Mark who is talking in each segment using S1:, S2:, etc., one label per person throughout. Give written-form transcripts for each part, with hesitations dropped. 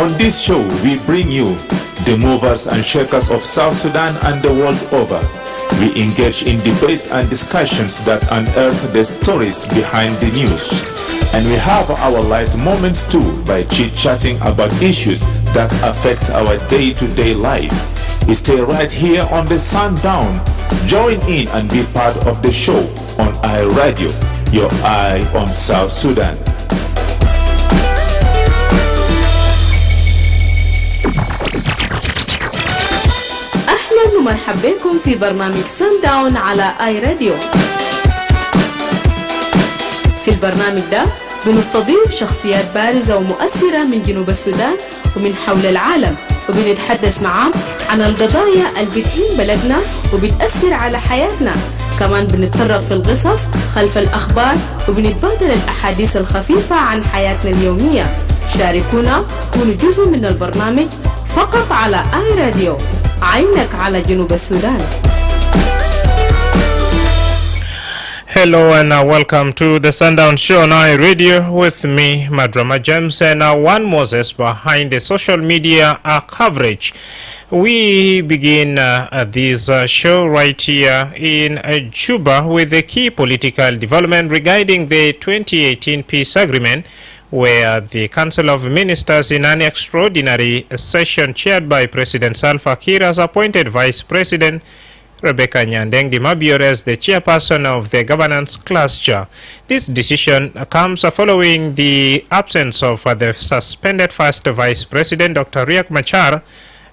S1: On this show, we bring you the movers and shakers of South Sudan and the world over. We engage in debates and discussions that unearth the stories behind the news. And we have our light moments too by chit-chatting about issues that affect our day-to-day life. Stay right here on the Sundown. Join in and be part of the show on iRadio, your eye on South Sudan.
S2: أهلا ومرحبا بكم في برنامج سانداون على آي راديو. في البرنامج ده بنستضيف شخصيات بارزة ومؤثرة من جنوب السودان ومن حول العالم، وبنتحدث معهم عن القضايا اللي بتهم بلدنا وبتأثر على حياتنا. كمان بنتطرق في القصص خلف الأخبار وبنتبادل الأحاديث الخفيفة عن حياتنا اليومية. شاركونا، كونوا جزء من البرنامج فقط على آي راديو، عينك على جنوب السودان.
S3: Hello and welcome to the Sundown Show on iRadio with me, Madrama James, and One Moses behind the social media coverage. We begin this show right here in Juba with the key political development regarding the 2018 peace agreement, where the Council of Ministers in an extraordinary session chaired by President Salva Kiir has appointed Vice President Rebecca Nyandeng Dimabior as the chairperson of the governance cluster. This decision comes following the absence of the suspended first Vice President Dr. Riek Machar.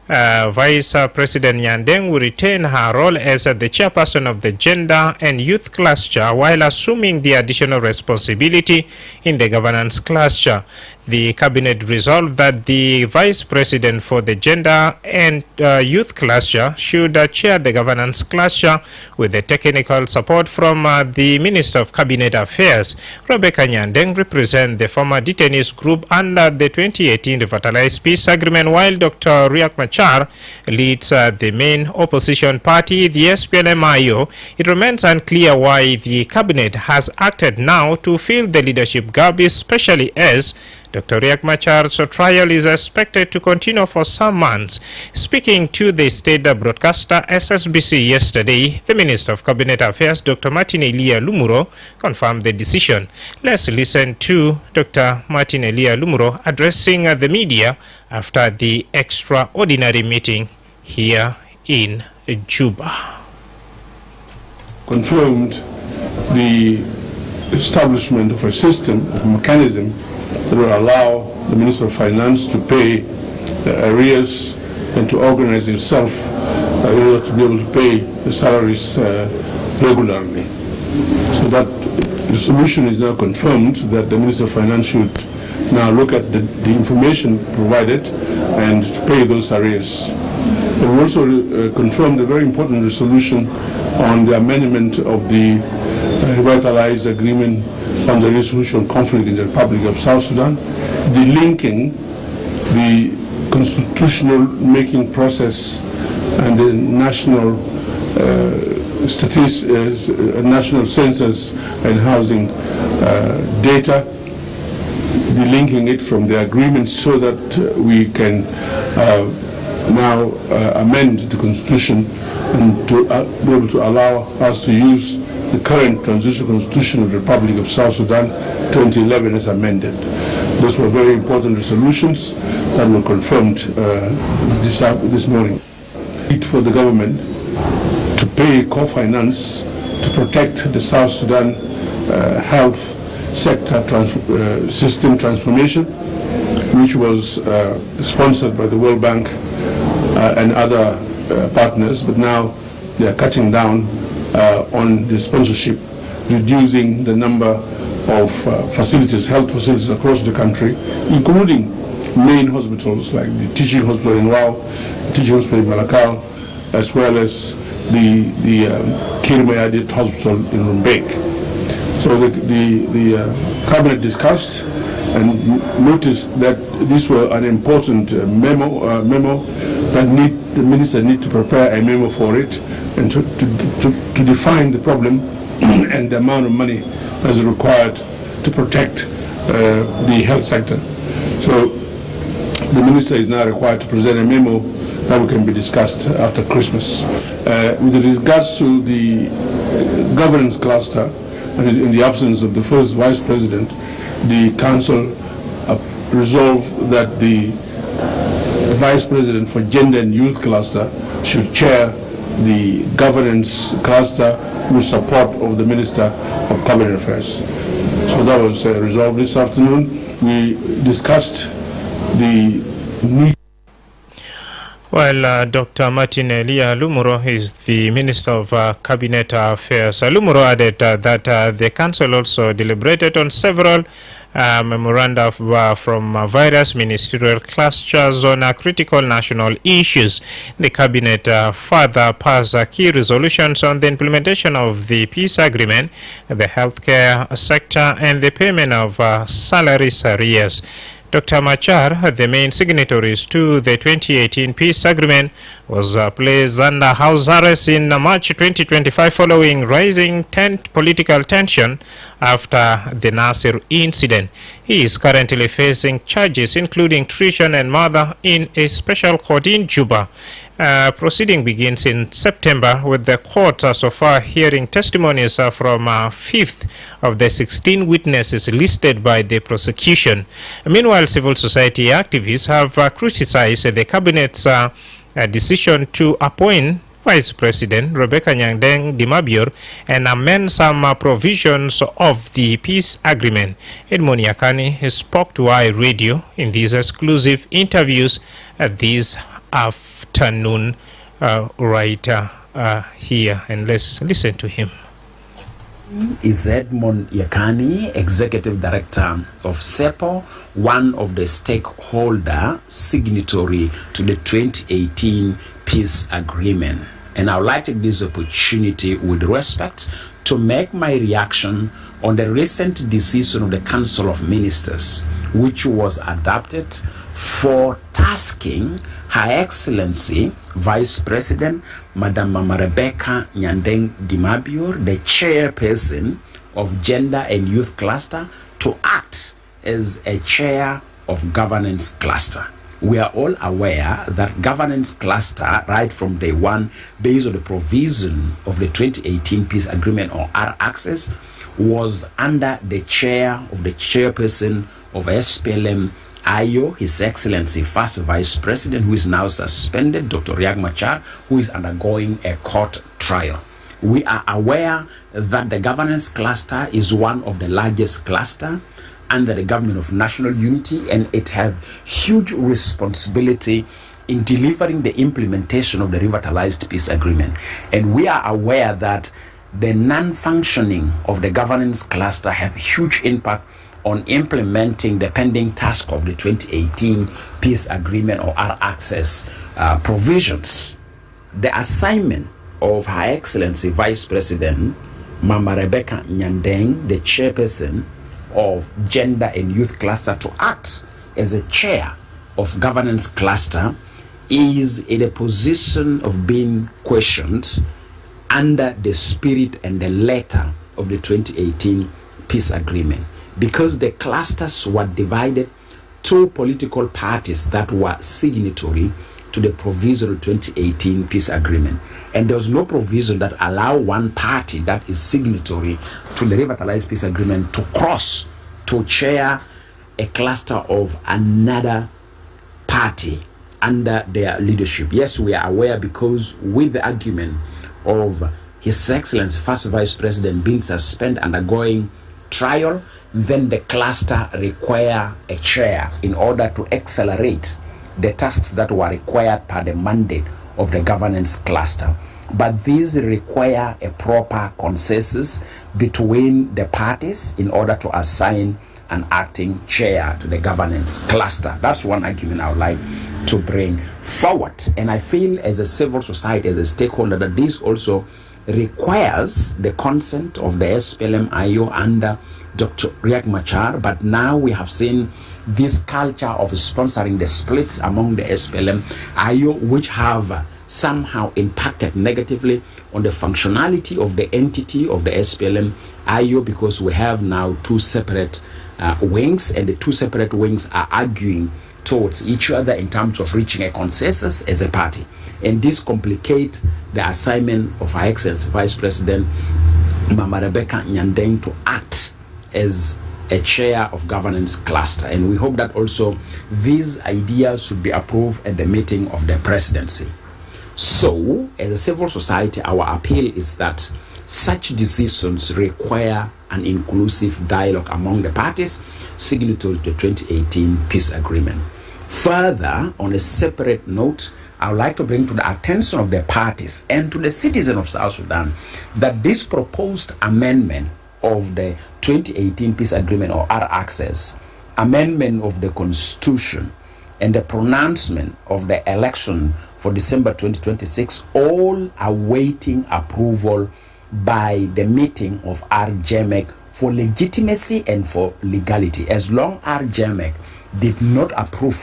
S3: Vice President Nyandeng will retain her role as the chairperson of the gender and youth cluster while assuming the additional responsibility in the governance cluster. The cabinet resolved that the vice president for the gender and youth cluster should chair the governance cluster with the technical support from the Minister of Cabinet Affairs. Rebecca Nyandeng represents the former detainees group under the 2018 revitalized peace agreement, while Dr. Riek Machar leads the main opposition party, the SPLM-IO. It remains unclear why the cabinet has acted now to fill the leadership gap, especially as Dr. Riek Machar's trial is expected to continue for some months. Speaking to the state broadcaster SSBC yesterday, the Minister of Cabinet Affairs, Dr. Martin Elia Lumuro, confirmed the decision. Let's listen to Dr. Martin Elia Lumuro addressing the media after the extraordinary meeting here in Juba.
S4: Confirmed the establishment of a system, of a mechanism that will allow the Minister of Finance to pay the arrears and to organize himself in order to be able to pay the salaries regularly. So that the solution is now confirmed, that the Minister of Finance should now look at the information provided and to pay those arrears. And we also confirmed a very important resolution on the amendment of the revitalized agreement on the resolution of conflict in the Republic of South Sudan, delinking the constitutional making process and the national national census and housing data, delinking it from the agreement so that we can now amend the constitution and to be able to allow us to use the current transitional constitution of the Republic of South Sudan 2011 as amended. Those were very important resolutions that were confirmed this morning. It for the government to pay co-finance to protect the South Sudan health sector system transformation, which was sponsored by the World Bank and other partners, but now they are cutting down on the sponsorship, reducing the number of facilities, health facilities across the country, including main hospitals like the teaching hospital in Wau, the teaching hospital in Malakal, as well as the Kirmayadit hospital in Rumbek. So the cabinet discussed and noticed that these were an important memo that the minister need to prepare a memo for it and to define the problem and the amount of money that's required to protect the health sector. So the minister is now required to present a memo that can be discussed after Christmas. With regards to the governance cluster, and in the absence of the first vice president, the council resolved that the vice president for gender and youth cluster should chair the governance cluster with support of the Minister of Cabinet Affairs. So that was resolved this afternoon. We discussed the need.
S3: Well, Dr. Martin Elia Lumuro is the Minister of Cabinet Affairs. Lumuro added that the Council also deliberated on several memoranda from various ministerial clusters on critical national issues. The Cabinet further passed key resolutions on the implementation of the peace agreement, the healthcare sector, and the payment of salaries arrears. Dr. Machar, the main signatories to the 2018 peace agreement, was placed under house arrest in March 2025 following rising political tension after the Nasir incident. He is currently facing charges including treason and murder in a special court in Juba. Proceeding begins in September, with the court so far hearing testimonies from 5th of the 16 witnesses listed by the prosecution. Meanwhile, civil society activists have criticized the cabinet's decision to appoint Vice President Rebecca Nyandeng Dimabior and amend some provisions of the peace agreement. Edmond Yakani spoke to iRadio in these exclusive interviews this afternoon right here, and let's listen to him.
S5: Is Edmond Yakani, Executive Director of SEPO, one of the stakeholder signatory to the 2018 peace agreement. And I would like to take this opportunity with respect to make my reaction on the recent decision of the Council of Ministers, which was adopted for tasking Her Excellency Vice President Madrama Rebecca Nyandeng Dimabior, the chairperson of Gender and Youth Cluster, to act as a chair of Governance Cluster. We are all aware that Governance Cluster, right from day one, based on the provision of the 2018 Peace Agreement or R-Access, was under the chair of the chairperson of SPLM Ayo, His Excellency First Vice President, who is now suspended, Dr. Riek Machar, who is undergoing a court trial. We are aware that the Governance Cluster is one of the largest cluster under the government of national unity, and it have huge responsibility in delivering the implementation of the revitalized peace agreement. And we are aware that the non-functioning of the governance cluster have huge impact on implementing the pending task of the 2018 peace agreement or R-Access provisions. The assignment of Her Excellency Vice President Mama Rebecca Nyandeng, the chairperson of Gender and Youth Cluster, to act as a chair of Governance Cluster is in a position of being questioned under the spirit and the letter of the 2018 peace agreement, because the clusters were divided to political parties that were signatory to the provision of 2018 peace agreement, and there was no provision that allow one party that is signatory to the revitalized peace agreement to cross to chair a cluster of another party under their leadership. Yes, we are aware, because with the argument of His Excellency First Vice President being suspended, undergoing trial, then the cluster require a chair in order to accelerate the tasks that were required per the mandate of the governance cluster. But these require a proper consensus between the parties in order to assign an acting chair to the governance cluster. That's one argument I would like to bring forward. And I feel as a civil society, as a stakeholder, that this also requires the consent of the SPLM-IO under Dr. Riek Machar. But now we have seen this culture of sponsoring the splits among the SPLM-IO, which have somehow impacted negatively on the functionality of the entity of the SPLM-IO, because we have now two separate wings, and the two separate wings are arguing towards each other in terms of reaching a consensus as a party. And this complicates the assignment of Her Excellency Vice President Mama Rebecca Nyandeng to act as a chair of governance cluster. And we hope that also these ideas should be approved at the meeting of the presidency. So, as a civil society, our appeal is that such decisions require an inclusive dialogue among the parties signatory to the 2018 peace agreement. Further, on a separate note, I would like to bring to the attention of the parties and to the citizens of South Sudan that this proposed amendment of the 2018 peace agreement, or R-Access, amendment of the constitution, and the pronouncement of the election for December 2026, all awaiting approval by the meeting of RJMEC for legitimacy and for legality. As long as RJMEC did not approve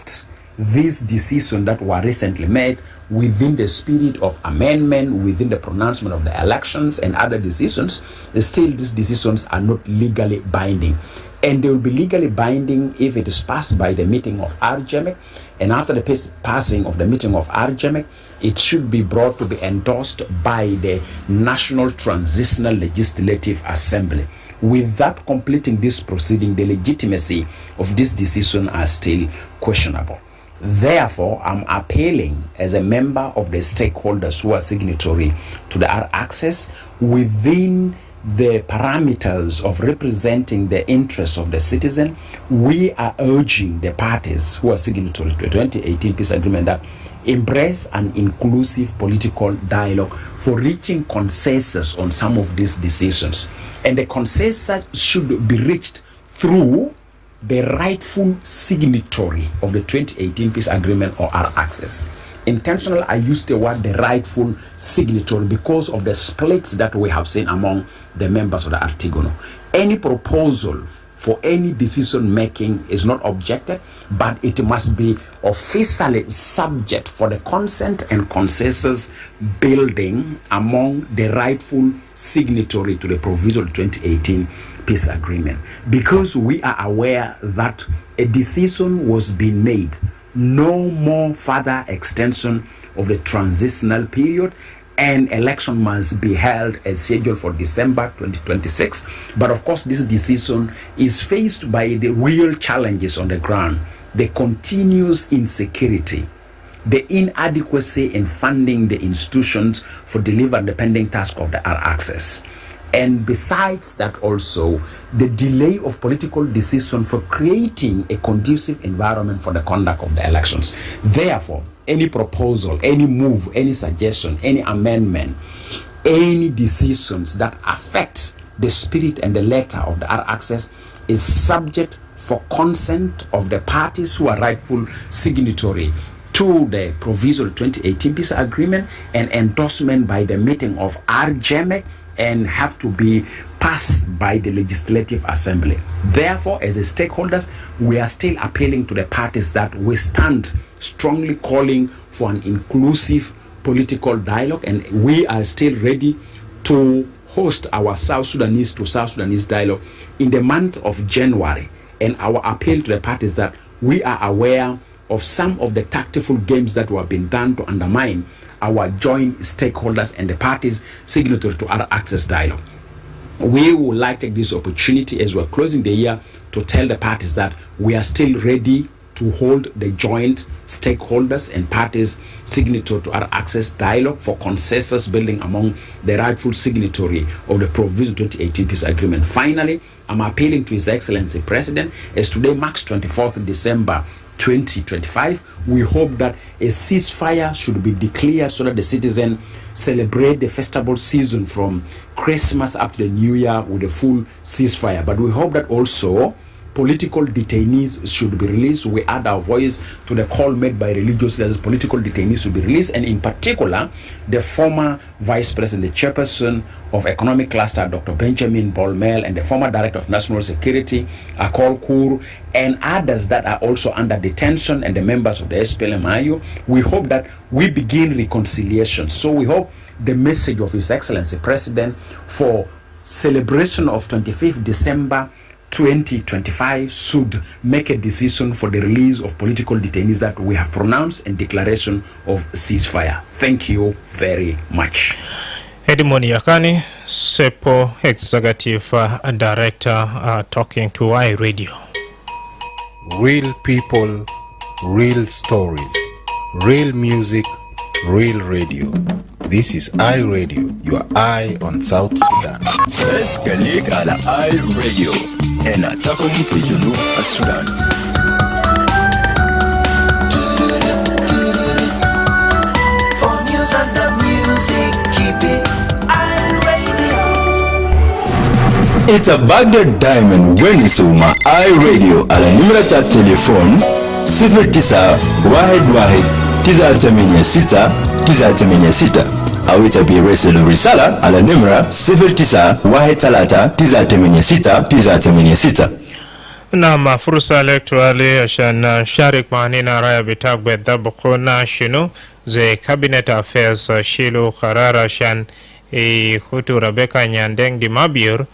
S5: these decisions that were recently made within the spirit of amendment, within the pronouncement of the elections and other decisions, still these decisions are not legally binding. And they will be legally binding if it is passed by the meeting of RJMEC. And after the passing of the meeting of RJMEC, it should be brought to be endorsed by the National Transitional Legislative Assembly. Without completing this proceeding, the legitimacy of this decision are still questionable. Therefore, I'm appealing as a member of the stakeholders who are signatory to the R-Access within the parameters of representing the interests of the citizen. We are urging the parties who are signatory to the 2018 peace agreement that embrace an inclusive political dialogue for reaching consensus on some of these decisions. And the consensus should be reached through the rightful signatory of the 2018 peace agreement, or R-Access. Intentionally, I use the word the rightful signatory because of the splits that we have seen among the members of the Artigono. Any proposal for any decision making is not objected, but it must be officially subject for the consent and consensus building among the rightful signatory to the provisional 2018 peace agreement. Because we are aware that a decision was being made, no more further extension of the transitional period, and election must be held as scheduled for December 2026. But of course, this decision is faced by the real challenges on the ground: the continuous insecurity, the inadequacy in funding the institutions for delivering the pending task of the R-Access. And besides that, also the delay of political decision for creating a conducive environment for the conduct of the elections. Therefore, any proposal, any move, any suggestion, any amendment, any decisions that affect the spirit and the letter of the R-Access is subject for consent of the parties who are rightful signatory to the provisional 2018 peace agreement and endorsement by the meeting of RJMEC, and have to be passed by the Legislative Assembly. Therefore, as a stakeholders, we are still appealing to the parties that we stand strongly calling for an inclusive political dialogue, and we are still ready to host our South Sudanese to South Sudanese dialogue in the month of January. And our appeal to the parties that we are aware of some of the tactical games that were being done to undermine our joint stakeholders and the parties signatory to our access dialogue. We would like to take this opportunity as we're closing the year to tell the parties that we are still ready to hold the joint stakeholders and parties signatory to our access dialogue for consensus building among the rightful signatory of the provisional 2018 peace agreement. Finally, I'm appealing to His Excellency President, as today marks 24th December 2025, we hope that a ceasefire should be declared so that the citizens celebrate the festival season from Christmas up to the New Year with a full ceasefire. But we hope that also political detainees should be released. We add our voice to the call made by religious leaders. Political detainees should be released, and in particular, the former Vice President, the Chairperson of Economic Cluster, Dr. Benjamin Bolmel, and the former Director of National Security, Akol Kur, and others that are also under detention, and the members of the SPLM-IU. We hope that we begin reconciliation. So we hope the message of His Excellency President for celebration of 25th December 2025 should make a decision for the release of political detainees that we have pronounced and declaration of ceasefire. Thank you very much.
S3: Edmond Yakani, SEPO Executive Director, talking to iRadio.
S6: Real people, real stories, real music, real radio. This is iRadio, your eye on South Sudan.
S7: اسكاليك على iRadio هنا تكن في جنوب السودان.
S8: For news and the music, keep it iRadio.
S7: It's a Baghdad Diamond Wenisuma iRadio على نمرة التليفون 0911-986-986 أو تبي رسالة على نمرة 0913-986-986.
S3: نعم فرصة الكتوالي عشان نشارك معنا رأي بتاعك بالضبط شنو زي كابينت أفيرز شيلو قرار عشان يخوتو ربيكا نياندeng دي مابير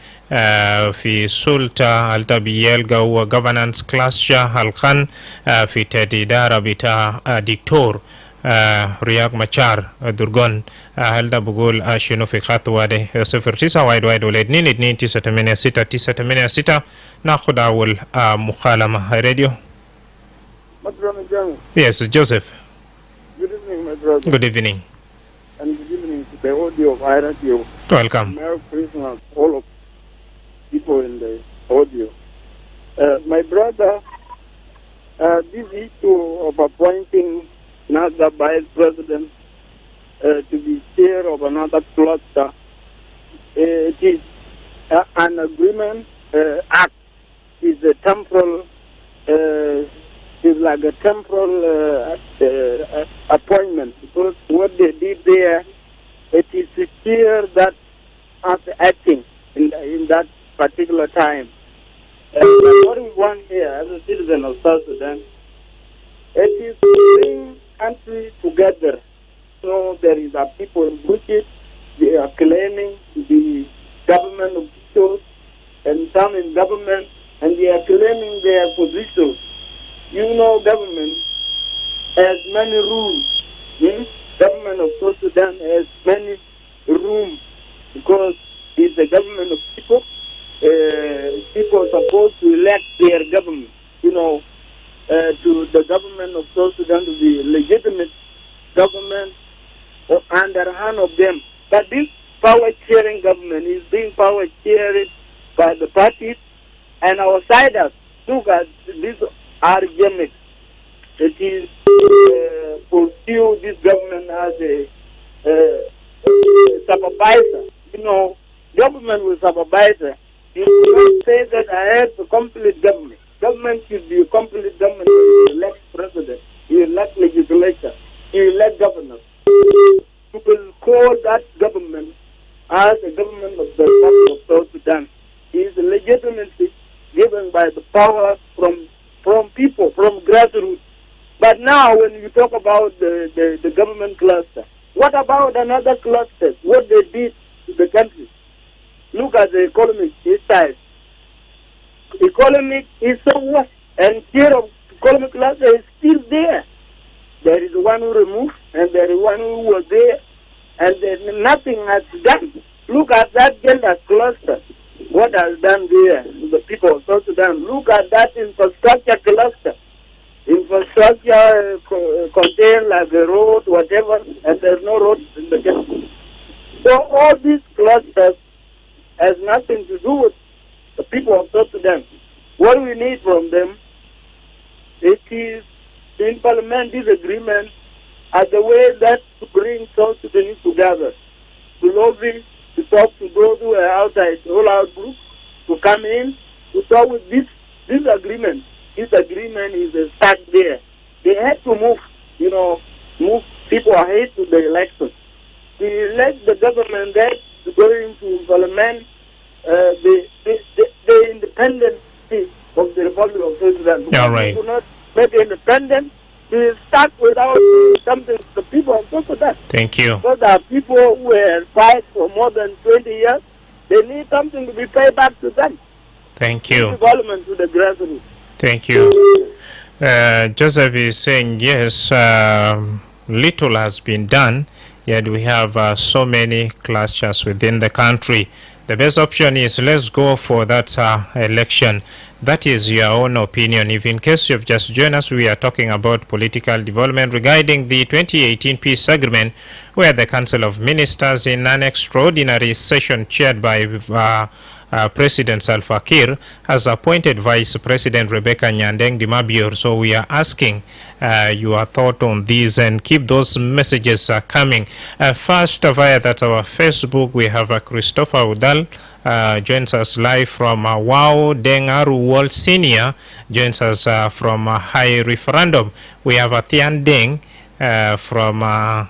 S3: في سلطة التبيل جو governance class هالخان في تديدار بتاع دكتور رياض مشار درغون هل ده بقول شنو في خطوة ده 09 وايد ولدنين 2 ناخد أول مكالمة راديو. Yes, Joseph.
S9: Good evening, my brother.
S3: Good evening.
S9: And good evening to the audio of iRadio.
S3: Welcome.
S9: Merry Christmas, all of people in the audio. My brother, this issue of appointing another vice president to be chair of another cluster, it is an agreement act. Is a temporal, is like a temporal appointment, because what they did there, it is clear that as acting in that particular time. What we want here as a citizen of South Sudan, it is to bring country together. So there is a people in Bushit, they are claiming the government officials and some in government, and they are claiming their positions. You know, government has many rules. Government of South Sudan has many rooms because it's a government of people. People are supposed to elect their government, to the government of South Sudan to be legitimate government under hand of them. But this power-sharing government is being power-shared by the parties and outsiders. Look at these are gimmicks. It is pursue this government as a supervisor. Government with supervisor. You cannot say that I have a complete government. Government should be a complete government. You elect president, you elect legislature, you elect governors. You will call that government as a government of the Republic of South Sudan. It is legitimacy given by the power from people, from grassroots. But now when you talk about the government cluster, what about another cluster? What they did to the country? Look at the economic side. Economic is so worse, and share of economic cluster is still there. There is one who removed, and there is one who was there, and nothing has done. Look at that gender cluster. What has done there to the people of South Sudan? Look at that infrastructure cluster. Infrastructure contain like a road, whatever, and there's no road in the country. So all these clusters has nothing to do with the people of South Sudan. What we need from them, it is to implement this agreement as a way that to bring South Sudanese together, to lobby, to talk to those who are outside, all our groups, to come in, to talk with this agreement. This agreement is stuck there. They had to move people ahead to the election. To elect the government that is going to implement the independency of the Republic of South Sudan.
S3: All right.
S9: Do not make independent. We stuck without doing something to the people of South Sudan.
S3: Thank you.
S9: Because there are people who have fight for more than 20 years. They need something to be paid back to them.
S3: Thank you.
S9: Development to the grassroots.
S3: Thank you. Joseph is saying yes, little has been done, yet we have so many clashes within the country. The best option is let's go for that election. That is your own opinion. If in case you've just joined us, we are talking about political development regarding the 2018 peace agreement, where the Council of Ministers in an extraordinary session chaired by President Salva Kiir has appointed Vice President Rebecca Nyandeng Dimabior. So we are asking your thought on these and keep those messages coming. First, via that our Facebook, we have Christopher Udal joins us live from Wow Dengaru World Senior, joins us from High Referendum. We have Thian Deng from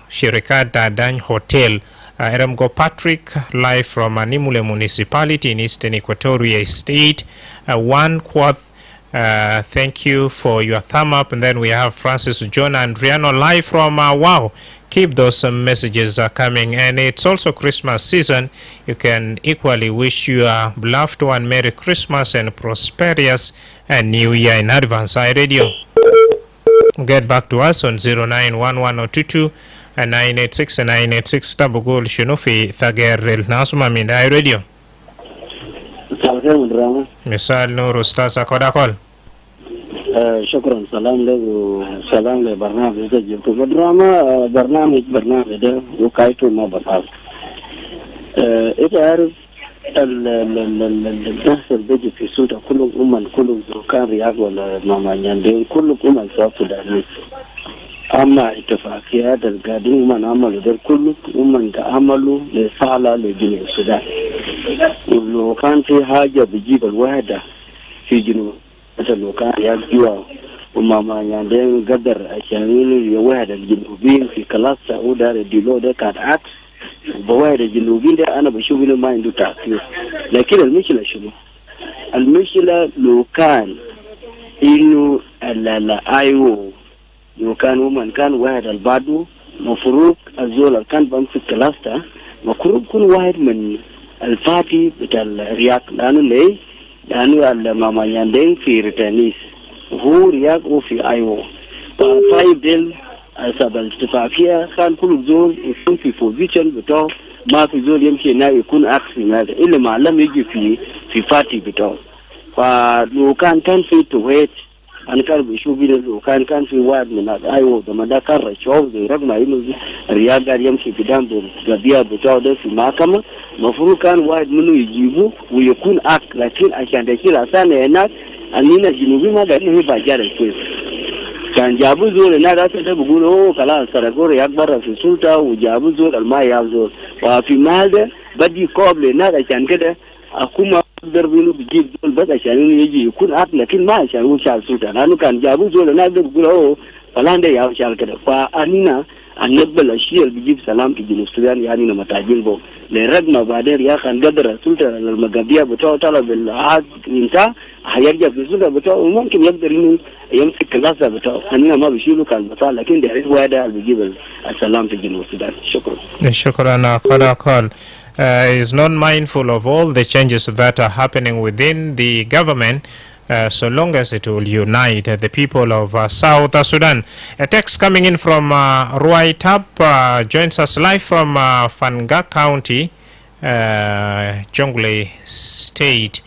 S3: Shirikat Dadany Hotel. Eremgo Patrick live from Nimule Municipality in Eastern Equatoria State. One Quoth, thank you for your thumb up. And then we have Francis John Andriano live from Wow. Keep those messages coming. And it's also Christmas season. You can equally wish your beloved one Merry Christmas and prosperous and New Year in advance. Radio. Get back to us on 091122 and 986 and 986 Tabugul Shinufi Thageril Nasuma Mindai Radio. Misal Nuru Stasa Kodakol.
S10: شكرا سلام لبرنامج جبت مدرما برنامج ده وكايتو ما بطال إذا عارف الناس اللي في سودا كلهم كان رياض ولا مامانيان كلهم سواء سودانيين أما اتفاقيات القادمين من عملوا ده كلهم عملوا لصالح لجنوب السودان ولو كان في حاجة بيجيب الوحدة في جنوب لو كان يجوا وماما يندين قدر عشان يوحد الجنوبيين في كلاس سعودة الديلو ده كان عكس بوحد الجنوبيين ده أنا بشوف إنه ما عنده تأثير لكن المشكلة شنو؟ المشكلة لو كان إنه الأيو لو كان ومن كان واحد البادو مفروض الزول كان بمسك كلاس ده مفروض كل واحد من الفاتي بتاع الرياض لأنه ليه؟ لأنه الماما يندين في ريتانيس هو رياض وفي أيوه فايب ديل سبب الاتفاقية كان كل زول يكون في بوزيشن بتاعه ما في زول يمشي إنه يكون عكس هذا إلا ما لم يجي في فاتي بتاعه فلو كان في تويت أنا كان بشوف لو كان في واحد من أيوه لما ده كان رشوف زي رغم إنه الرياض قاعد يمشي قدام بالقضية بتاعه ده في محكمة مفروض كان واحد منه يجيبه ويكون أك لكن عشان تشيل أسانة هناك أننا الجنوبي ما قاعدين هي بجار الكويس كان جابوا زول هناك أصلا بيقولوا أوه خلاص سرقوا رياض برا في السلطة وجابوا زول الماء يابزول وفي محل ده بدي قابل هناك عشان كده أكون ضربينه بيجيب زول بس عشان يجي يكون أك لكن ما عشان هو شال السلطة لأنه كان جابوا زول هناك بيقولوا أوه فلان ده يا شال كده فأننا النبل الشيء اللي بيجيب سلام في جنوب السودان يعني نمتاجين بو لرغم بعدين يا خان قدر السلطة المقابية بتوع طلب العاد انت هيرجع في السلطة بتوع وممكن يقدر انه يمسك كلاسة بتوع اننا ما بيشيلوا كان بطال لكن ده هو هذا اللي بيجيب السلام في جنوب السودان.
S3: شكرا قال is not mindful of all the changes that are happening within the government. So long as it will unite the people of South Sudan. A text coming in from Ruai Tap joins us live from Fanga County, Jonglei State.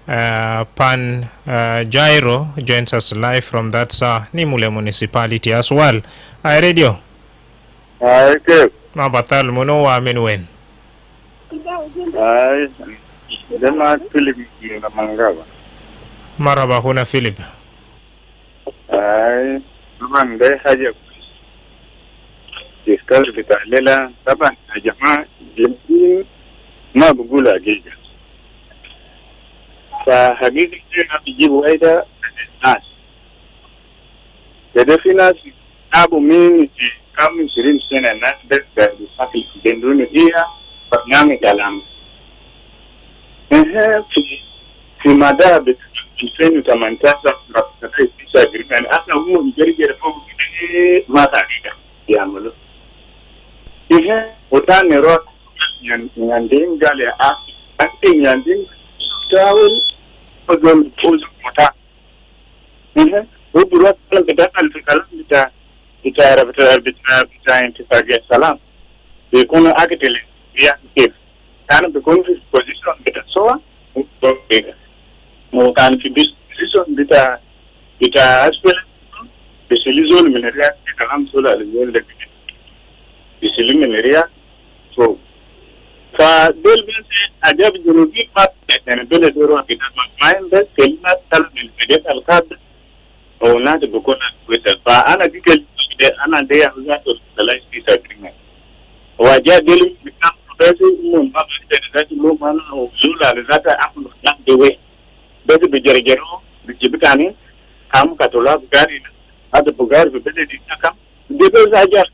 S3: Pan Jairo joins us live from that Nimule Municipality as well. Hi, Radio.
S11: Hi, Kev.
S3: Mabatal Muno wa Minwen.
S11: Hi. Dema Philip Mangaba.
S3: Maraba huna Philip.
S11: Ay, طبعا ده حاجة يستر بتعليلها طبعا يا جماعة جميل ما بقول حقيقة فحقيقة أنا بيجيبوا أيضا الناس كده في ناس أبو مين كم 20 سنة الناس بس بيسافر بيندون فيها برنامج كلام في مدى 2018 peace agreement asa huo mjerejere fomu kile mataka yamalo ihe utane rot nyandinga le ati nyandinga tawul zon ozu mota o buru kala bida alfikala bita rabita intifage salam be kono akitele ya kif tan be kono position bita soa o bega mo kan fi position bita aspel be selizon mineria kalam sola le de bisili mineria so fa del ben se adab junubi pat en bele doro akita main be kelma tal bil bede al kad o na de bukona kwesel fa ana dikel de ana de ya zato salai peace agreement wa ja del bikam bese mun ba de zati lo mana o zula zata akulu na de we bese be jerejero be jibitani kam katola bugari ada bugari be bede di kam de be za ja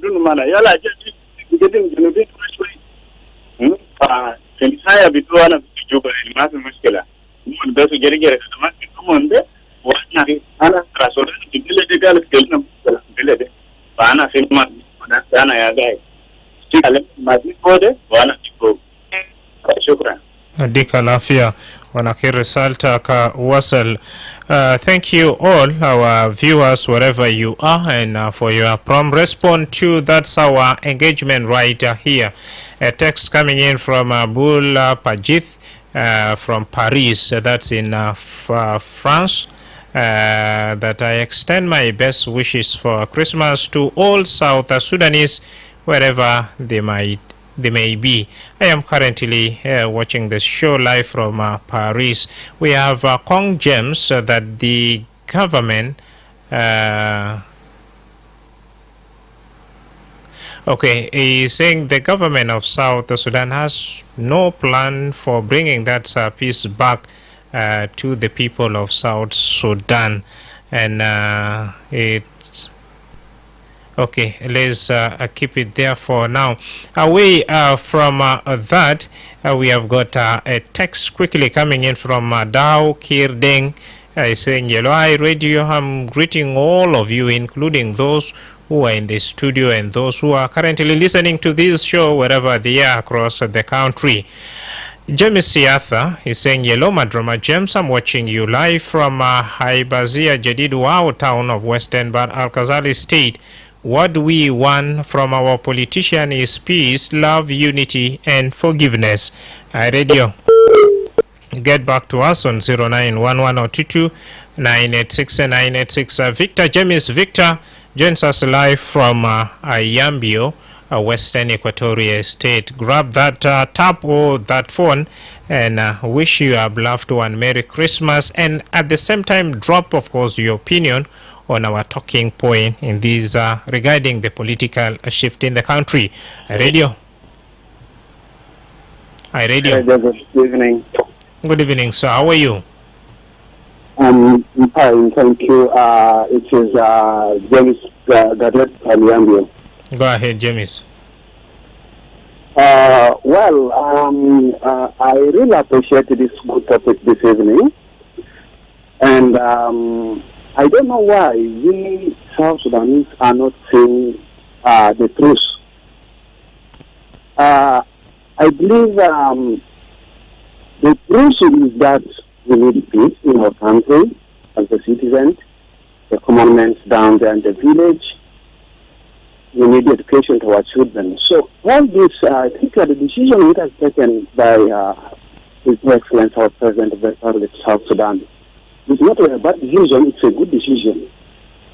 S11: dun mana yala jadi gidan junubi to fa sen saya bitu ana juga ma fi mushkila mun da su gergere da kuma mun da wannan ana rasoda dile de gal kelna dile de fa ana fin ma da ana ya ga tikale ma di kode wana tiko shukran
S3: dika lafia wanakiri risalta ka wasal. Thank you all our viewers wherever you are and for your prompt response to that's our engagement right here. A text coming in from Abul Pajith from Paris, that's in France, that I extend my best wishes for Christmas to all South Sudanese wherever they may be. I am currently watching the show live from Paris. We have Kong James that the government he's saying the government of South Sudan has no plan for bringing that peace back to the people of South Sudan, and it's okay. Let's keep it there for now. Away from that, we have got a text quickly coming in from Dao Kirdeng saying, Yellow Eye Radio, I'm greeting all of you, including those who are in the studio and those who are currently listening to this show wherever they are across the country. James Siatha is saying, Yellow Madrama James, I'm watching you live from Haibazia Jadid Wow town of Western Bar Al-Khazali State. What we want from our politician is peace, love, unity, and forgiveness. Radio, get back to us on 0911 986 986. Victor James Victor joins us live from Ayambio, Western Equatoria State. Grab that tab or that phone and wish you a beloved one Merry Christmas, and at the same time drop, of course, your opinion on our talking point in these regarding the political shift in the country. Radio. Hi, Radio.
S10: Good evening.
S3: Good evening, sir. How are you?
S10: I'm fine, thank you. It is James Gadet from Yambio.
S3: Go ahead, James.
S10: I really appreciate this good topic this evening. And I don't know why we South Sudanese are not saying the truth. I believe the truth is that we need peace in our country as the citizens, the commandments down there in the village. We need education to our children. So all this, I think the decision it has taken by His Excellency our President of the Republic of South Sudan, it's not a bad decision, it's a good decision.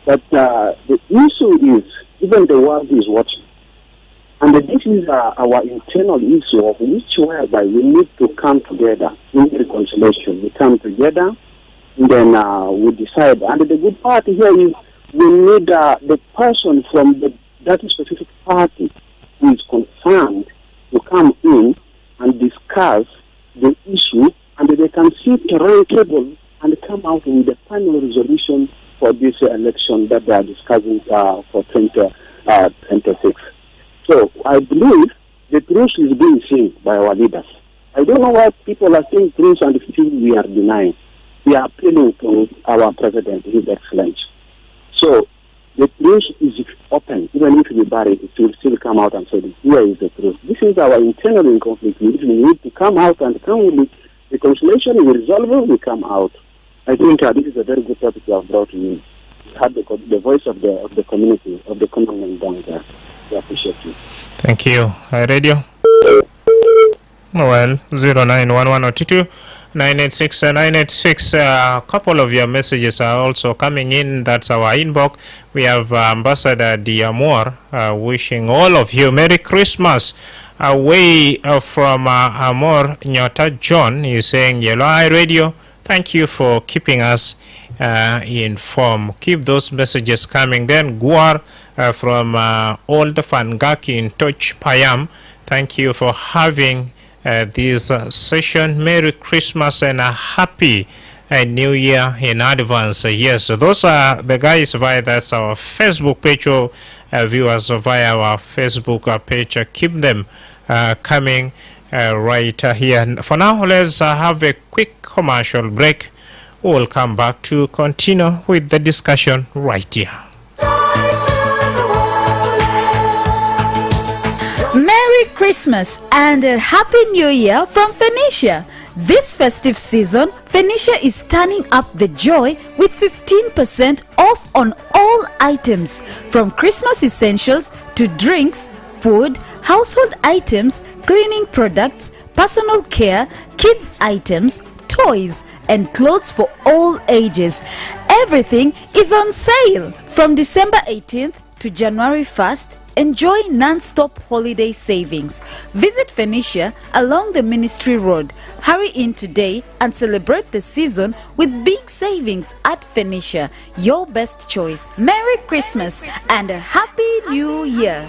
S10: But the issue is, even the world is watching. And this is our internal issue of which whereby we need to come together in reconciliation. We come together, and then we decide. And the good part here is we need the person from that specific party who is concerned to come in and discuss the issue, and they can sit around the table and come out with a final resolution for this election that they are discussing for 2026. So I believe the truth is being seen by our leaders. I don't know why people are saying truth and still we are denying. We are appealing to our president, His Excellency. So the truth is open. Even if we bury it, it will still come out and say, here is the truth. This is our internal conflict. We need to come out and come with reconciliation, we resolve it, we come out. I think this is a very good topic you have brought to me. Had the voice of the community, of the common down there. We appreciate you.
S3: Thank you. Radio. Well, 0911022986. A couple of your messages are also coming in. That's our inbox. We have Ambassador Diamor wishing all of you Merry Christmas. Away from Amor Nyota John is saying, Yellow Eye Radio, thank you for keeping us informed. Keep those messages coming. Then Guar from Old Fangaki in Toch Payam, thank you for having this session. Merry Christmas and a happy New Year in advance. Yes, so those are the guys via that's our Facebook page, or viewers via our Facebook page. Keep them coming right here. For now, let's have a quick commercial break. We'll come back to continue with the discussion right here.
S12: Merry Christmas and a Happy New Year from Phoenicia. This festive season, Phoenicia is turning up the joy with 15% off on all items, from Christmas essentials to drinks, food, household items, cleaning products, personal care, kids items, toys, and clothes for all ages. Everything is on sale from December 18th to January 1st. Enjoy non-stop holiday savings. Visit Phoenicia along the Ministry Road. Hurry in today and celebrate the season with big savings at Phoenicia. Your best choice. Merry Christmas and a Happy New Year.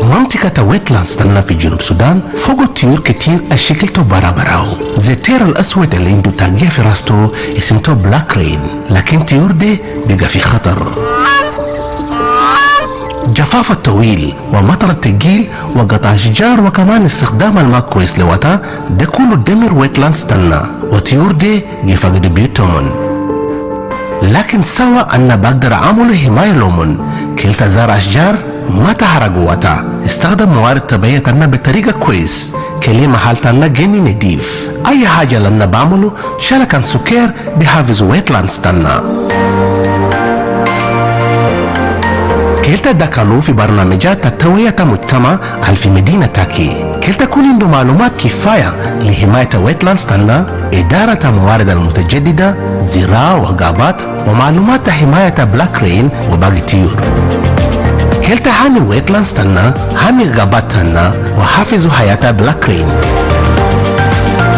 S13: منطقة ويتلاندز تنا في جنوب السودان فوق طيور كتير الشكل برا براو. زي الطير الأسود اللي عنده تاقية في راسته اسمه بلاك رين، لكن طيور دي بيبقى في خطر. جفاف الطويل والمطر الثقيل وقطع أشجار وكمان استخدام الماء كويس لوقتها ده كله دمر ويتلاندز تنا، وطيور دي يفقدوا بيوتهم. لكن سوا أنا بقدر أعمل حماية لهم. كلتا زرع أشجار ما تحرق وقتها، استخدم موارد طبيعية تنا بطريقة كويس، كلي محل تنا جني نضيف. أي حاجة لنا بعمله شلكان سكر بيحافظ ويتلاندز تنا. كلتا دخلوا في برنامجات التوعية المجتمع في مدينة تاكي. كلتا كون عنده معلومات كفاية لحماية ويتلاندز تنا، إدارة الموارد المتجددة، زراعة وغابات، ومعلومات حماية بلاك رين وباقي الطيور. كلتا حامي ويتلاندز تنا، حامي غابات تنا، وحافظوا حياة بلاك رين.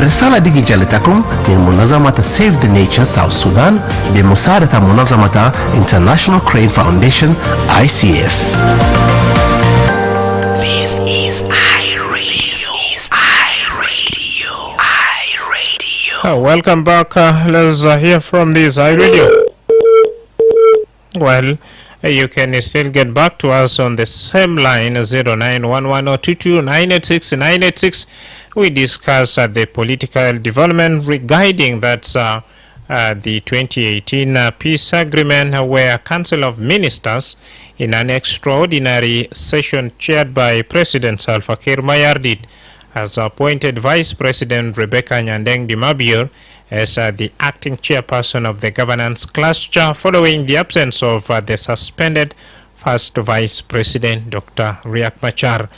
S13: رسالة دي جالتكم من منظمة Save the Nature South Sudan بمساعدة منظمة International Crane Foundation ICF.
S8: This is iRadio.
S3: Welcome back. Let's hear from this iRadio. Well, you can still get back to us on the same line 0911022986. We discuss the political development regarding that the 2018 peace agreement, where Council of Ministers in an extraordinary session chaired by President Salva Kiir Mayardit has appointed Vice President Rebecca Nyandeng Dimabio as the acting chairperson of the governance cluster, following the absence of the suspended first Vice President Dr. Riek Machar.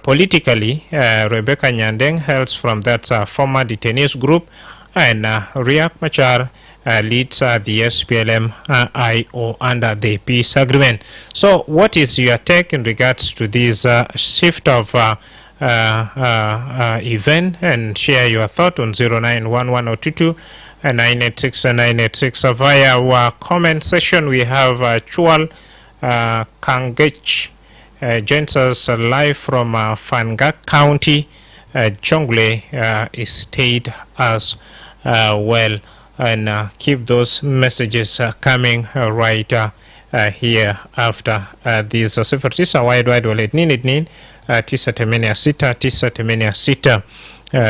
S3: Politically, Rebecca Nyandeng hails from that former detainees group, and Riek Machar leads the SPLM-IO under the peace agreement. So what is your take in regards to this shift of event, and share your thought on 0911022986 via our comment section. We have Chual Kangech joins us live from Fangak County, Jonglei State as well, and keep those messages coming right here after these 09 wide wallet nini 986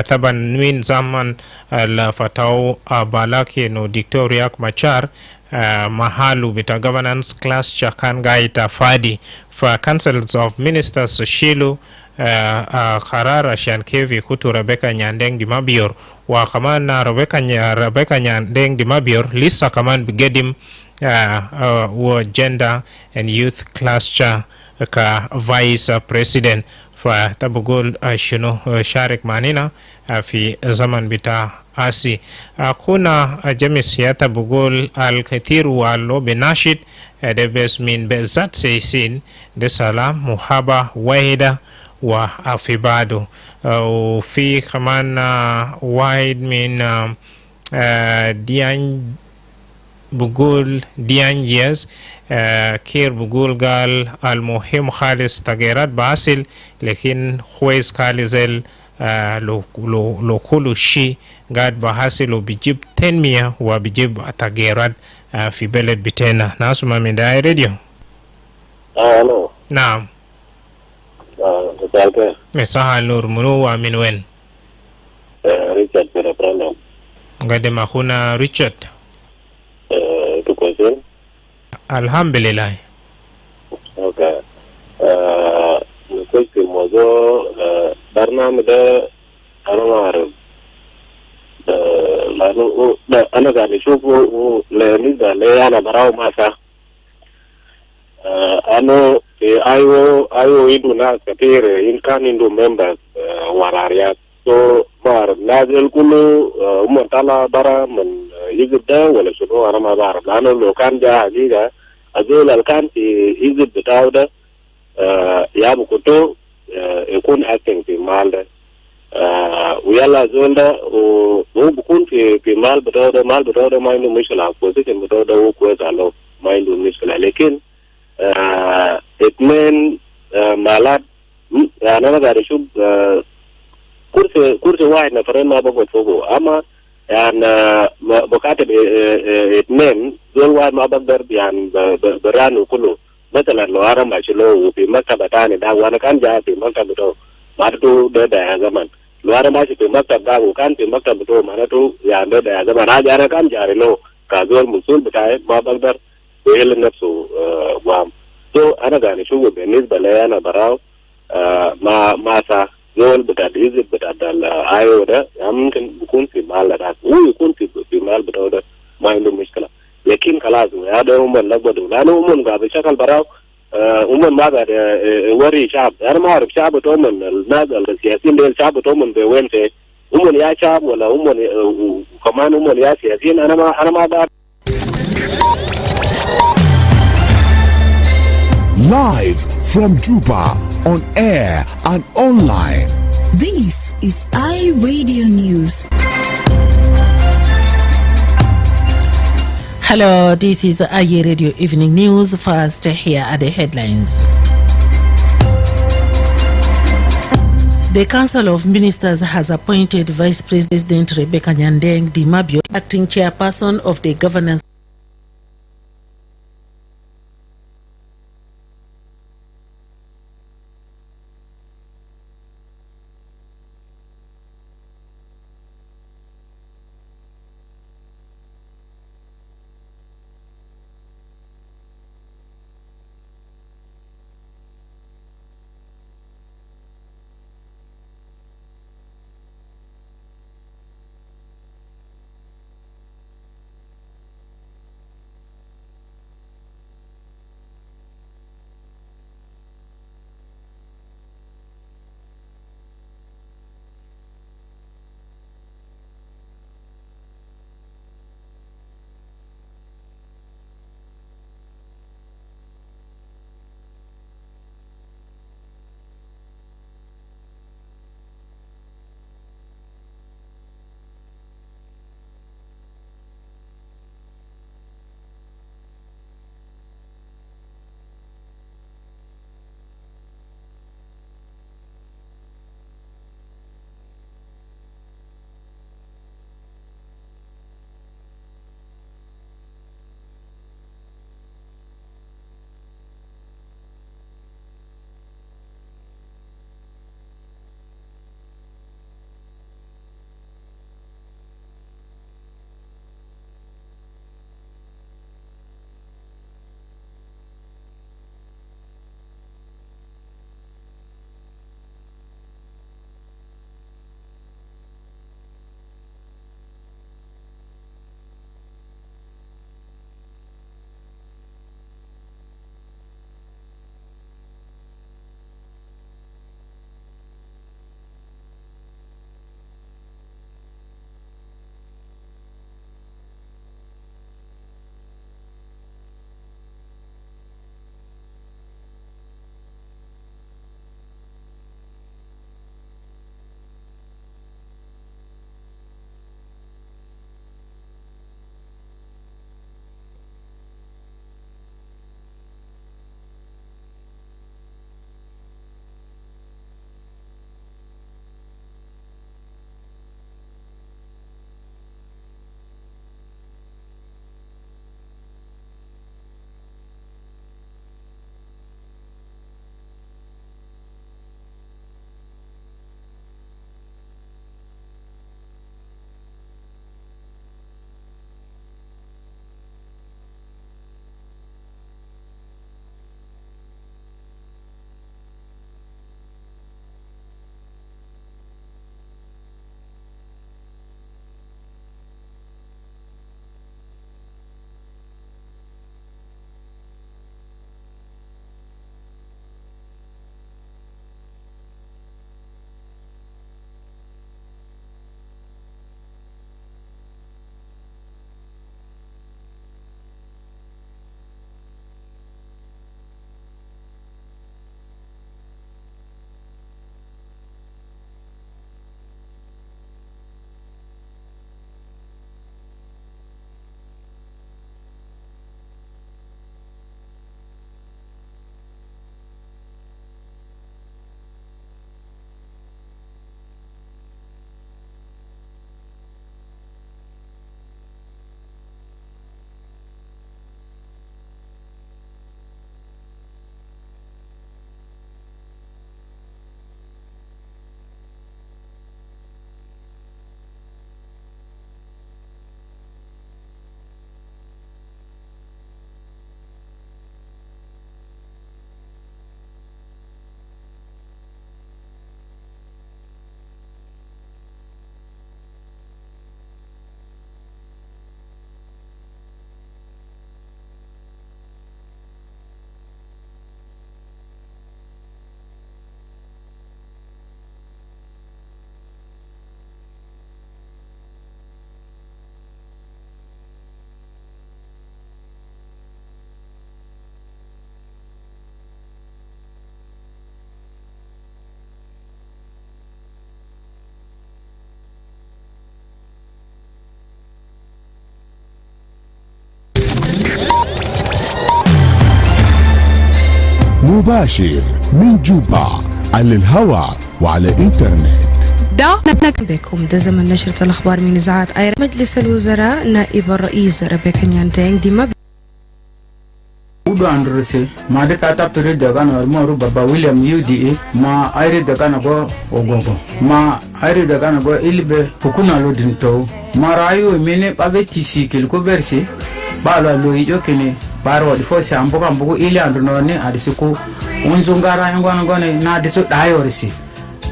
S3: taban min zaman la fatao balaki no Victoria Machar mahalu bita governance class chakan gaita fadi fa councils of ministers shilu kharara shan kevi kutu Rebecca Nyandeng di Mabior wa kamana Rebecca Nyandeng di Mabior lisa kaman bigedim wa gender and youth cluster ka vice president fa tabugul shino sharik manina fi zaman bita asi kuna jamis ya tabugul al-kathir wa lo benashid de bes min bezat seisin de salam muhaba wahida wa afibado fi kaman wahid min dian bugul dian yes كير بقول قال المهم خالص تغييرات باسل لكن خويس كاليزل لو كل شيء قاعد بحاصل وبيجيب تنمية وبيجيب تغييرات في بلد بتاعنا. ناس ما من داعي راديو.
S14: الو.
S3: نعم.
S14: تسأل
S3: مساء النور، منو ومن وين؟
S14: ريتشارد من برنامج.
S3: قدم أخونا ريتشارد.
S14: تكوين؟
S3: Alhamdulillah.
S14: Okay. نخش في موضوع برنامج ده أنا ما أعرف. لأنه أنا قاعد أشوفه بالنسبة لي أنا براو ما صح. أنا في أيو يدو ناس كثير إن كان يدو members وراريات. So ما نازل كله هم طلع برا من يجيب ده ولا شنو أنا ما بعرف. لأنه لو كان جاء حقيقة أزول الكان في يجيب بتاعه ده يا بكتو يكون acting في مال ده ويلا زول ده وهو بكون في مال بتاعه ده ما عنده مشكلة position بتاعه ده هو كويس على ما عنده مشكلة لكن اثنين مالات يعني أنا قاعد أشوف كرسي واحد نفرين ما بقعد فوقه أما يعني بكاتب اثنين زول واحد ما بقدر يعني برانه كله مثلا لو أنا ماشي له في مكتب تاني ده وأنا كان جاي في مكتب ده معناته ده يا زمان لو أنا ماشي في مكتب ده وكان في مكتب ده معناته يعني ده يا زمان أنا كان جاري له كزول مسؤول بتاعي ما بقدر يهل نفسه وام تو أنا قاعد أشوفه بالنسبة لي أنا براو ما صح زول بتاع الحزب بتاع الآيو ده ممكن يكون في مال ده هو يكون في مال بتاعه ده ما عنده مشكلة لكن خلاص هذا هم لقبضوا لأنه هم قاعد بشكل براو هم ما قاعد يوري شعب أنا ما أعرف شعب هم الناس السياسيين دول شعب هم بوين في هم يا شعب ولا هم كمان هم يا سياسيين أنا ما بعرف.
S15: Live from Juba, on air and online.
S12: This is iRadio News.
S16: Hello, this is iRadio Evening News. First, here are the headlines. The Council of Ministers has appointed Vice President Rebecca Nyandeng di Mabior, acting chairperson of the Governance
S15: مباشر من جوبا على الهواء وعلى الإنترنت.
S17: بكم ده زمن نشرة الأخبار من إذاعة آير. مجلس الوزراء نائب الرئيس ربيكا نيانتينغ ديما
S18: Udo andrese ma de pata period daga na mo baba William UDA ma aire daga na go ogogo ma aire daga na go ilbe pukuna lo dinto ma rayo mene pave tisi kel ko verse ba lo ijo kene baro di fo sambo kan bugo ile andro no ne adisiku unzo ngara ngwana ngone na diso dayo resi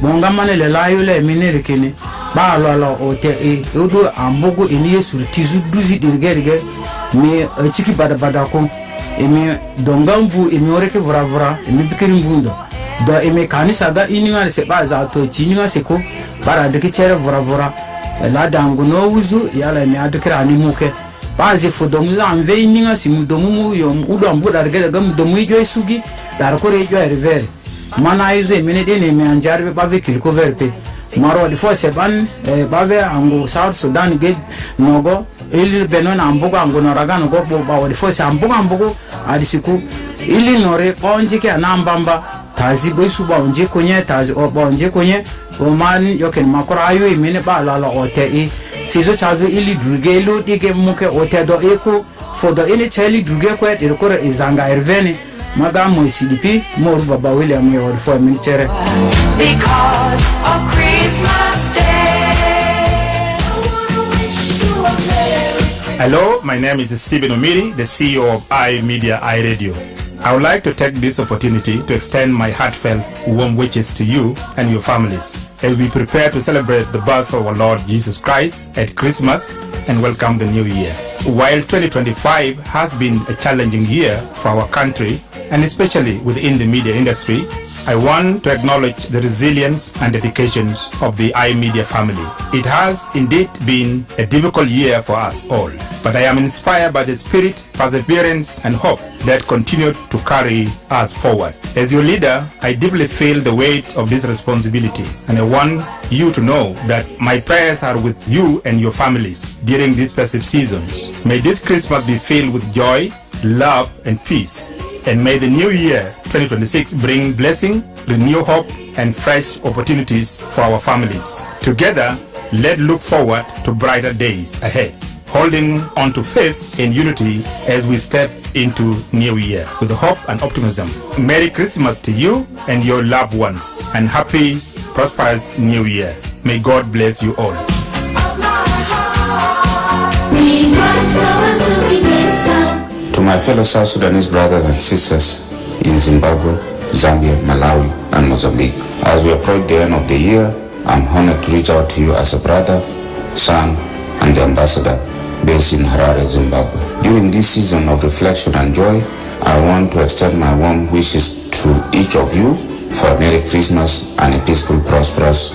S18: bonga mane le layo le mene rekene ba lo ote udo ambogo eniye surtizu duzi dirgerge me chiki bada ko emi dongamvu emi oreke vura emi bikirin vundo do emi kanisa ga ininga se ba za to chininga se ko bara de kichere vura la dangu no wuzu yala emi adikira ani muke ba ze fodom za anve ininga si mudomu mu yo udo ambu da ga mudomu ijo sugi dar ko rejo revere mana yuze emi de ne emi anjarbe ba ve kilko verpe maro di fo se ban ba ve ango South Sudan ge nogo ili benon ambugo ango noragano go ba wadi fo se ambugo adisiku ili nore onje ke anambamba tazi boisu ba onje konye tazi ba onje konye o man yoken makora ayo imene ba la ote fizo tazi ili druge lo dige muke ote do eko fodo ini cheli druge ko et rekora izanga ervene maga mo CDP mo baba William yo fo min chere because of Christmas Day.
S19: Hello, my name is Stephen Omiri, the CEO of iMedia iRadio. I would like to take this opportunity to extend my heartfelt warm wishes to you and your families as we prepare to celebrate the birth of our Lord Jesus Christ at Christmas and welcome the new year. While 2025 has been a challenging year for our country and especially within the media industry, I want to acknowledge the resilience and dedication of the iMedia family. It has indeed been a difficult year for us all, but I am inspired by the spirit, perseverance, and hope that continue to carry us forward. As your leader, I deeply feel the weight of this responsibility, and I want you to know that my prayers are with you and your families during these festive seasons. May this Christmas be filled with joy, love, and peace. And may the new year 2026 bring blessing, renew hope, and fresh opportunities for our families. Together, let's look forward to brighter days ahead, holding on to faith and unity as we step into new year with hope and optimism. Merry Christmas to you and your loved ones, and happy, prosperous new year. May God bless you all.
S20: To my fellow South Sudanese brothers and sisters in Zimbabwe, Zambia, Malawi, and Mozambique, as we approach the end of the year, I'm honored to reach out to you as a brother, son, and the ambassador based in Harare, Zimbabwe. During this season of reflection and joy, I want to extend my warm wishes to each of you for a Merry Christmas and a peaceful, prosperous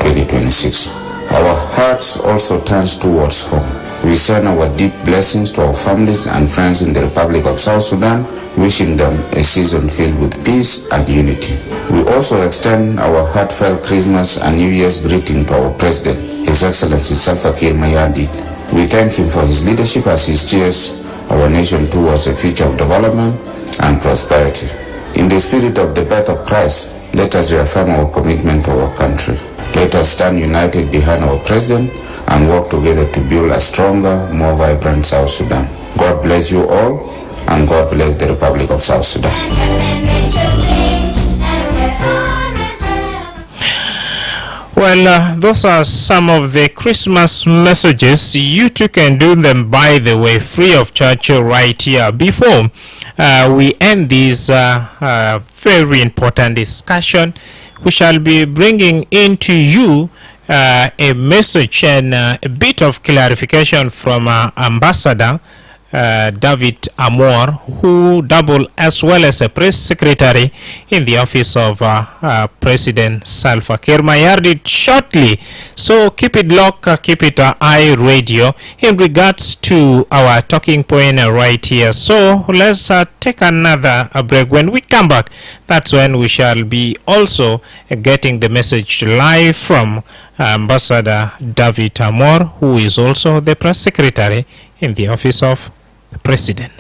S20: 2026. Our hearts also turn towards home. We send our deep blessings to our families and friends in the Republic of South Sudan, wishing them a season filled with peace and unity. We also extend our heartfelt Christmas and New Year's greeting to our President, His Excellency Salva Kiir Mayardit. We thank him for his leadership as he steers our nation towards a future of development and prosperity. In the spirit of the birth of Christ, let us reaffirm our commitment to our country. Let us stand united behind our President and work together to build a stronger, more vibrant South Sudan. God bless you all, and God bless the Republic of South Sudan.
S3: Well, those are some of the Christmas messages. You too can do them, by the way, free of charge right here. Before we end this very important discussion, we shall be bringing into you a message and a bit of clarification from Ambassador David Amor, who doubled as well as a press secretary in the office of President Salva Kiir Mayardit shortly. So keep it locked, keep it iRadio in regards to our talking point right here. So let's take another break. When we come back, that's when we shall be also getting the message live from Ambassador David Amor, who is also the press secretary in the office of the President.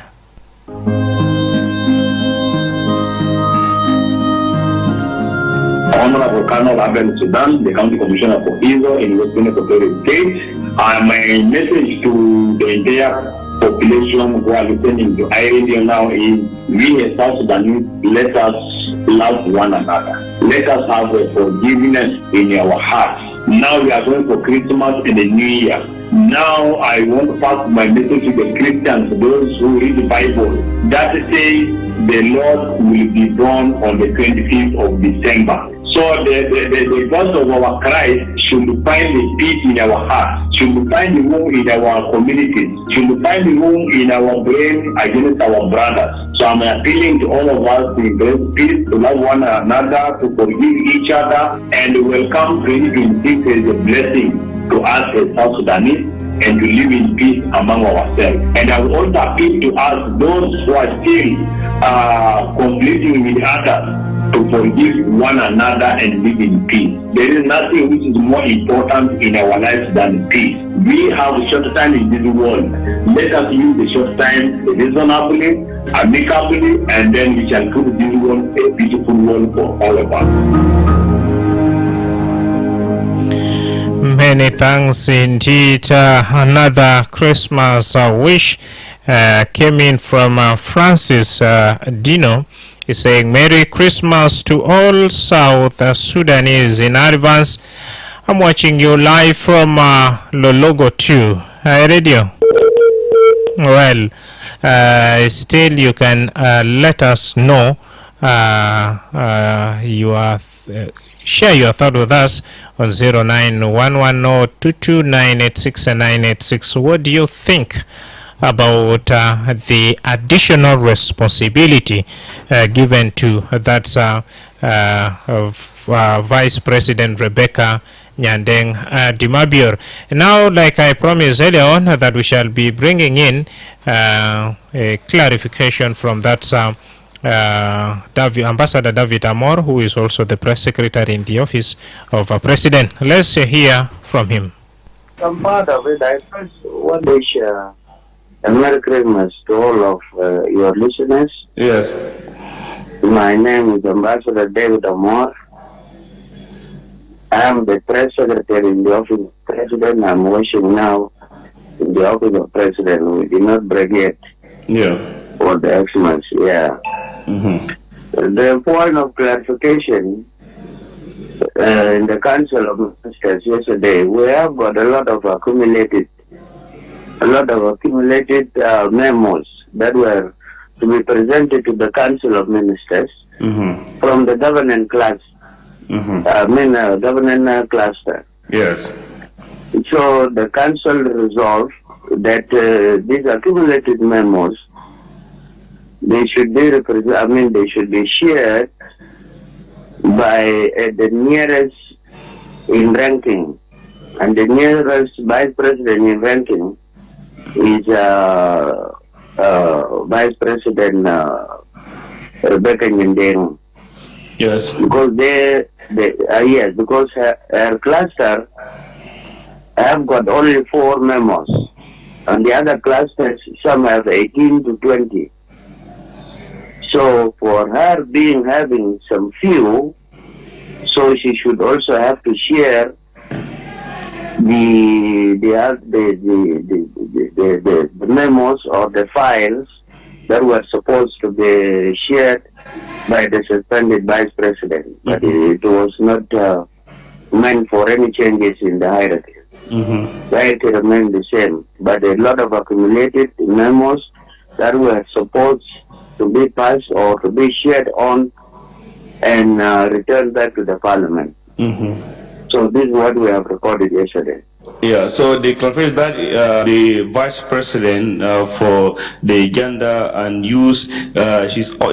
S21: Honorable Colonel Abel Sudan, the County Commissioner for ISO in Western Equatorial State. My message to the entire population who are listening to iRadio now is, we as South Sudanese, let us love one another. Let us have a forgiveness in our hearts. Now we are going for Christmas and the New Year. Now I want to pass my message to the Christians, those who read the Bible, that says the Lord will be born on the 25th of December. So the voice of our Christ should find a peace in our hearts, should find a room in our communities, should find a room in our brain against our brothers. So I'm appealing to all of us to embrace peace, to love one another, to forgive each other, and to welcome 2026 as a blessing to us as South Sudanese, and to live in peace among ourselves. And I will also appeal to us, those who are still conflicting with others, to forgive one another and live in peace. There is nothing which is more important in our lives than peace. We have a short time in this world. Let us use the short time reasonably, amicably, and then we shall prove this world a beautiful world for all of us.
S3: Many thanks indeed. Another Christmas wish came in from Francis Dino. He's saying, Merry Christmas to all South Sudanese in advance. I'm watching you live from Lologo 2 radio. Well, still you can let us know share your thought with us on 0911022986 and 986. What do you think about the additional responsibility given to that Vice President Rebecca Nyandeng Dimabior? Now, like I promised earlier on, that we shall be bringing in a clarification from that Ambassador David Amor, who is also the press secretary in the office of President. Let's hear from him.
S10: Some part of it, I first want to wish a Merry Christmas to all of your listeners.
S21: Yes.
S10: My name is Ambassador David Amor. I am the press secretary in the office of President. I'm working now in the office of President. We did not break yet.
S21: Yeah.
S10: For the Xmas, yeah. The point of clarification in the Council of Ministers yesterday, we have got a lot of accumulated memos that were to be presented to the Council of Ministers from the governance class. Governance cluster.
S21: Yes.
S10: So the Council resolved that these accumulated memos, they should be they should be shared by the nearest in ranking, and the nearest vice president in ranking is Vice President Rebecca Nyandeng.
S21: Yes.
S10: Because because her cluster have got only 4 memos, and the other clusters, some have 18 to 20. So for her having some few, so she should also have to share the memos or the files that were supposed to be shared by the suspended vice president, but it was not meant for any changes in the hierarchy. The hierarchy remained the same, but a lot of accumulated memos that were supposed to be passed or to be shared on and returned back to the parliament. So this is what we have recorded yesterday.
S21: Yeah, so they confirm that the vice president for the gender and youth,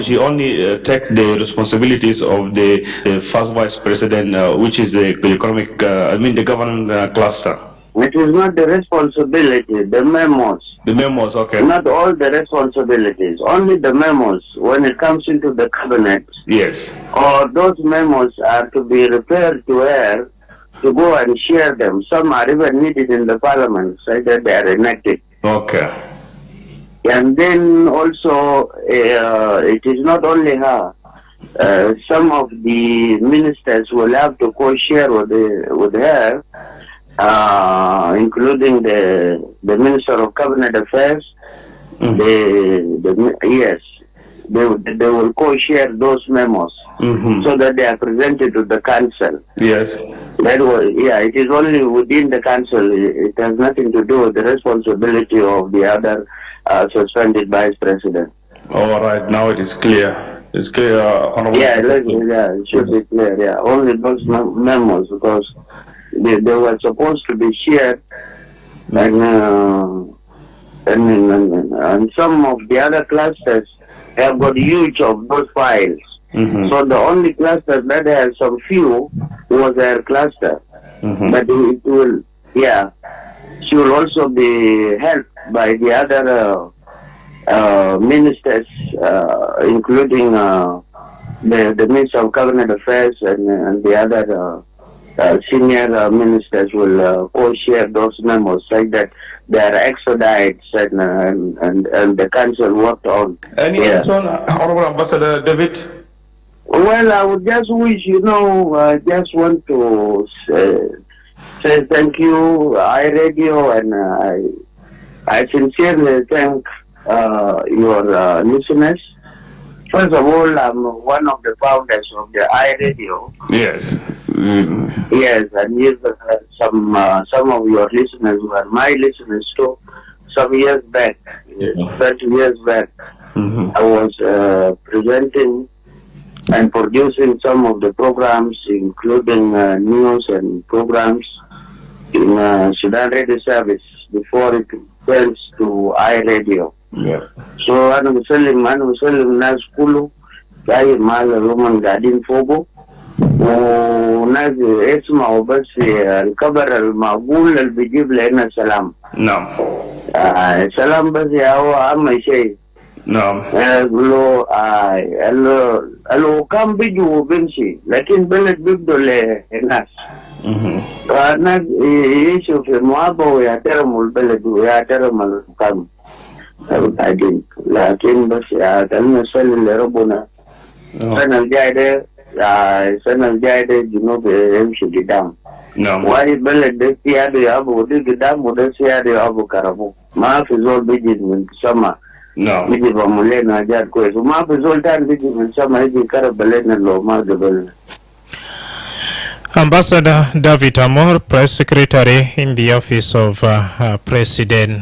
S21: she only takes the responsibilities of the first vice president, which is the economic, the governance cluster.
S10: It is not the responsibility, the memos.
S21: The memos, okay.
S10: Not all the responsibilities, only the memos when it comes into the cabinet.
S21: Yes.
S10: Or those memos are to be referred to her to go and share them. Some are even needed in the parliament, so that they are enacted.
S21: Okay.
S10: And then also, it is not only her. some of the ministers will have to co-share with her, including the Minister of Cabinet Affairs. Yes, they will co-share those memos so that they are presented to the council.
S4: Yes.
S10: It is only within the council. It has nothing to do with the responsibility of the other suspended vice president.
S4: All right, now it is clear. It's clear, Honorable.
S10: It should be clear. Yeah, only those memos, because they were supposed to be shared, and some of the other clusters have got huge of those files. So the only cluster that has some few was their cluster, but it will, she will also be helped by the other ministers, including the Minister of Cabinet Affairs and the other senior ministers will co-share those memos, like that there are expedites and the council worked on.
S4: Any answer, Honorable Ambassador David?
S10: Well, I would just wish, I just want to say thank you, iRadio, and I sincerely thank your listeners. First of all, I'm one of the founders of the iRadio.
S4: Yes.
S10: Yes, and yes, some of your listeners were my listeners too. Some years back, 30 years back, I was presenting and producing some of the programs, including news and programs in Sudan Radio Service before it went to iRadio.
S4: Yeah.
S10: So أنا بسلم ناس كله جاي مع الرومان قاعدين فوقه وناس يسمعوا بس الخبر المعقول اللي بيجيب لنا سلام.
S4: نعم.
S10: سلام بس هو أهم شيء.
S4: نعم.
S10: لو كان بيجوا وبمشي لكن بلد بيبدو للناس. الناس يعيشوا في موابة ويحترموا البلد ويحترموا المكان. لكن بس خلينا نصلي لربنا السنة الجاية ده الجنوب يمشي قدام.
S4: نعم.
S10: واي بلد ده سيادة يابو ودي قدام وده سيادة يابو كربو. ما في زول بيجي من سما.
S4: نعم.
S10: بيجي بمولينا جاد كويس وما في زول تاني بيجي من سما يجي كرب بلدنا لو ما قبلنا.
S3: Ambassador David Amor, Press Secretary in the Office of President,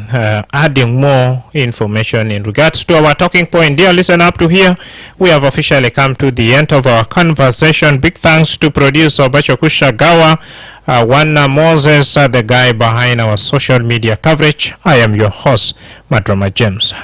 S3: adding more information in regards to our talking point. Dear listener, up to here, we have officially come to the end of our conversation. Big thanks to producer Bachokusha Gawa, Wana Moses, the guy behind our social media coverage. I am your host, Madrama James.